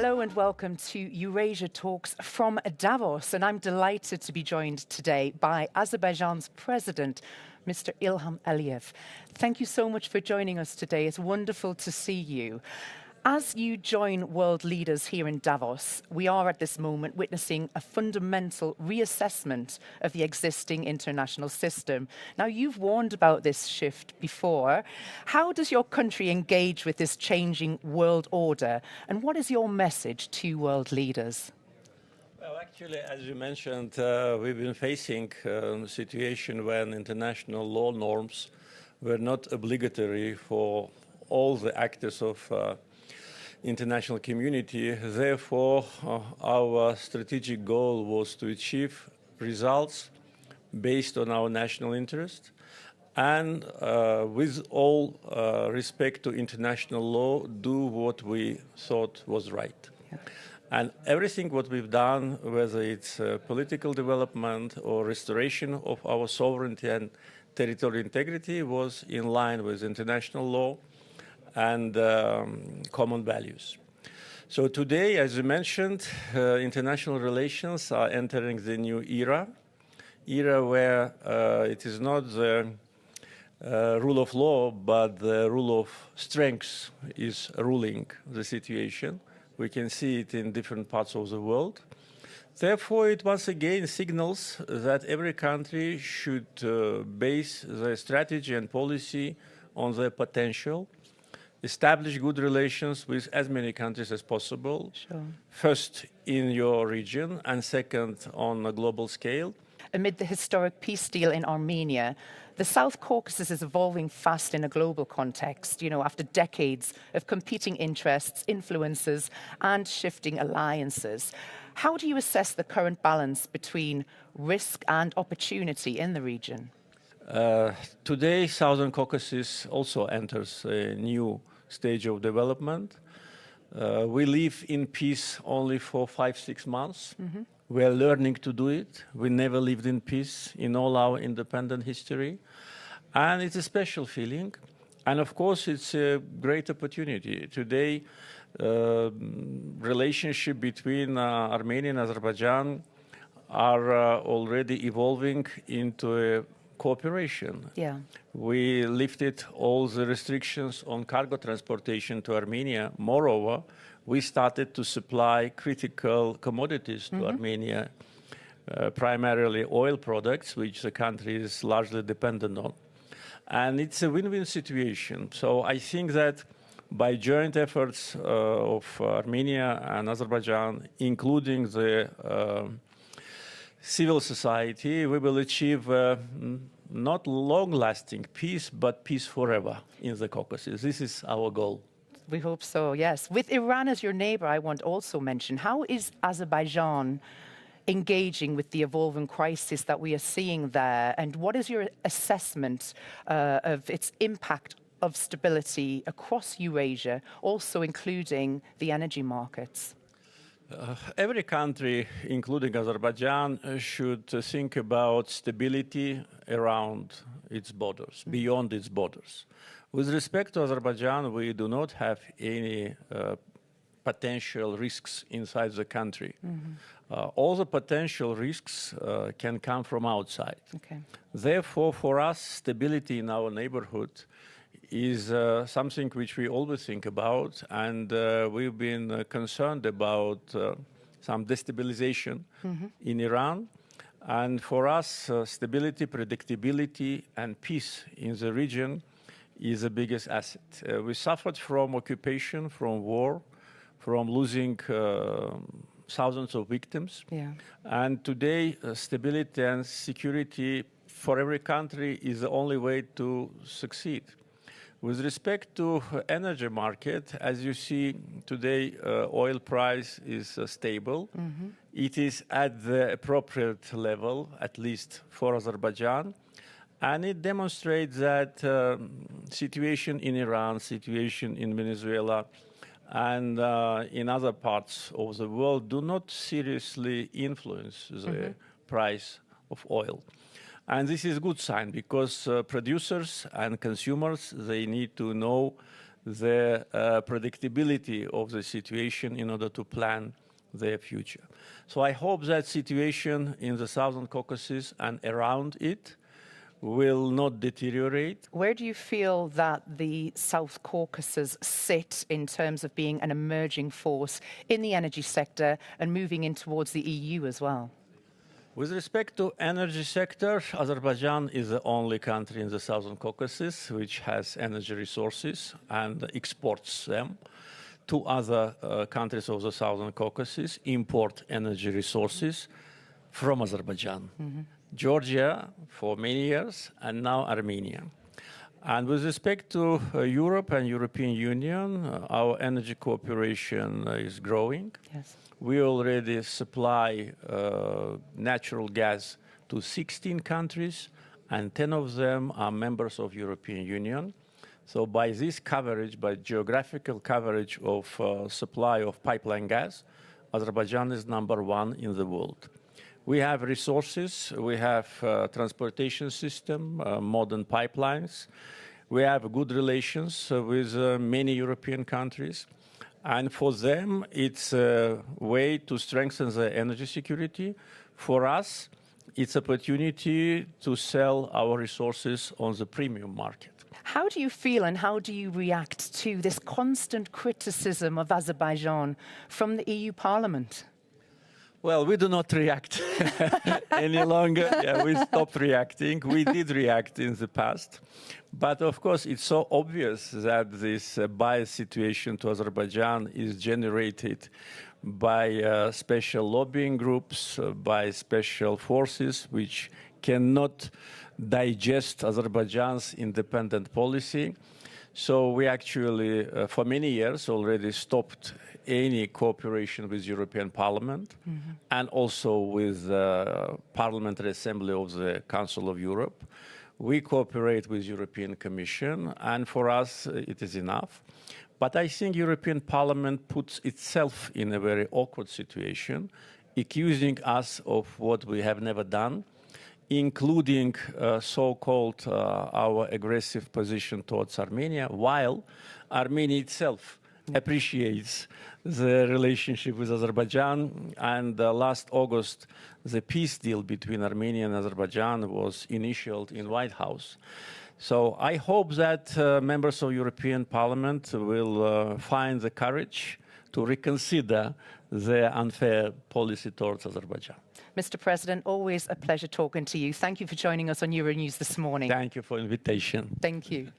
Hello and welcome to Eurasia Talks from Davos, and I'm delighted to be joined today by Azerbaijan's President, Mr. Ilham Aliyev. Thank you so much for joining us today. It's wonderful to see you. As you join world leaders here in Davos, we are at this moment witnessing a fundamental reassessment of the existing international system. Now, you've warned about this shift before. How does your country engage with this changing world order? And what is your message to world leaders? Well, actually, as you mentioned, we've been facing a situation when international law norms were not obligatory for all the actors of international community. Therefore, our strategic goal was to achieve results based on our national interest and with all respect to international law, do what we thought was right. Yeah. And everything what we've done, whether it's political development or restoration of our sovereignty and territorial integrity, was in line with international law and common values. So today, as you mentioned, international relations are entering the new era where it is not the rule of law, but the rule of strength is ruling the situation. We can see it in different parts of the world. Therefore, it once again signals that every country should base their strategy and policy on their potential, establish good relations with as many countries as possible, sure. First in your region and second on a global scale. Amid the historic peace deal in Armenia, the South Caucasus is evolving fast in a global context, after decades of competing interests, influences, and shifting alliances. How do you assess the current balance between risk and opportunity in the region? Today, Southern Caucasus also enters a new stage of development. We live in peace only for 5-6 months. Mm-hmm. We are learning to do it. We never lived in peace in all our independent history. And it's a special feeling. And of course, it's a great opportunity. Today, relationship between Armenia and Azerbaijan are already evolving into a cooperation. Yeah. We lifted all the restrictions on cargo transportation to Armenia. Moreover, we started to supply critical commodities to Armenia, primarily oil products, which the country is largely dependent on. And it's a win-win situation. So I think that by joint efforts of Armenia and Azerbaijan, including the civil society, we will achieve not long-lasting peace, but peace forever in the Caucasus. This is our goal. We hope so, yes. With Iran as your neighbor, I want to also mention, how is Azerbaijan engaging with the evolving crisis that we are seeing there? And what is your assessment of its impact of stability across Eurasia, also including the energy markets? Every country, including Azerbaijan, should think about stability around its borders, beyond its borders. With respect to Azerbaijan, we do not have any potential risks inside the country. Mm-hmm. All the potential risks can come from outside. Okay. Therefore, for us, stability in our neighborhood is something which we always think about, and we've been concerned about some destabilization in Iran. And for us, stability, predictability, and peace in the region is the biggest asset. We suffered from occupation, from war, from losing thousands of victims. Yeah. And today, stability and security for every country is the only way to succeed. With respect to energy market, as you see today, oil price is stable. Mm-hmm. It is at the appropriate level, at least for Azerbaijan. And it demonstrates that situation in Iran, situation in Venezuela, and in other parts of the world do not seriously influence the price of oil. And this is a good sign because producers and consumers, they need to know the predictability of the situation in order to plan their future. So I hope that situation in the Southern Caucasus and around it will not deteriorate. Where do you feel that the South Caucasus sit in terms of being an emerging force in the energy sector and moving in towards the EU as well? With respect to energy sector, Azerbaijan is the only country in the Southern Caucasus which has energy resources and exports them. Two other countries of the Southern Caucasus import energy resources from Azerbaijan. Georgia for many years, and now Armenia. And with respect to Europe and European Union, our energy cooperation is growing. Yes. We already supply natural gas to 16 countries, and 10 of them are members of European Union. So by this coverage, by geographical coverage of supply of pipeline gas, Azerbaijan is #1 in the world. We have resources, we have transportation system, modern pipelines. We have good relations with many European countries. And for them, it's a way to strengthen the energy security. For us, it's opportunity to sell our resources on the premium market. How do you feel and how do you react to this constant criticism of Azerbaijan from the EU Parliament? Well, we do not react any longer. Yeah, we stopped reacting. We did react in the past. But of course, it's so obvious that this bias situation to Azerbaijan is generated by special lobbying groups, by special forces which cannot digest Azerbaijan's independent policy. So we actually, for many years, already stopped any cooperation with European Parliament and also with the Parliamentary Assembly of the Council of Europe. We cooperate with European Commission, and for us, it is enough. But I think European Parliament puts itself in a very awkward situation, accusing us of what we have never done, including so-called our aggressive position towards Armenia, while Armenia itself appreciates the relationship with Azerbaijan. And last August, the peace deal between Armenia and Azerbaijan was initialed in White House. So I hope that members of European Parliament will find the courage to reconsider their unfair policy towards Azerbaijan. Mr. President, always a pleasure talking to you. Thank you for joining us on Euronews this morning. Thank you for the invitation. Thank you.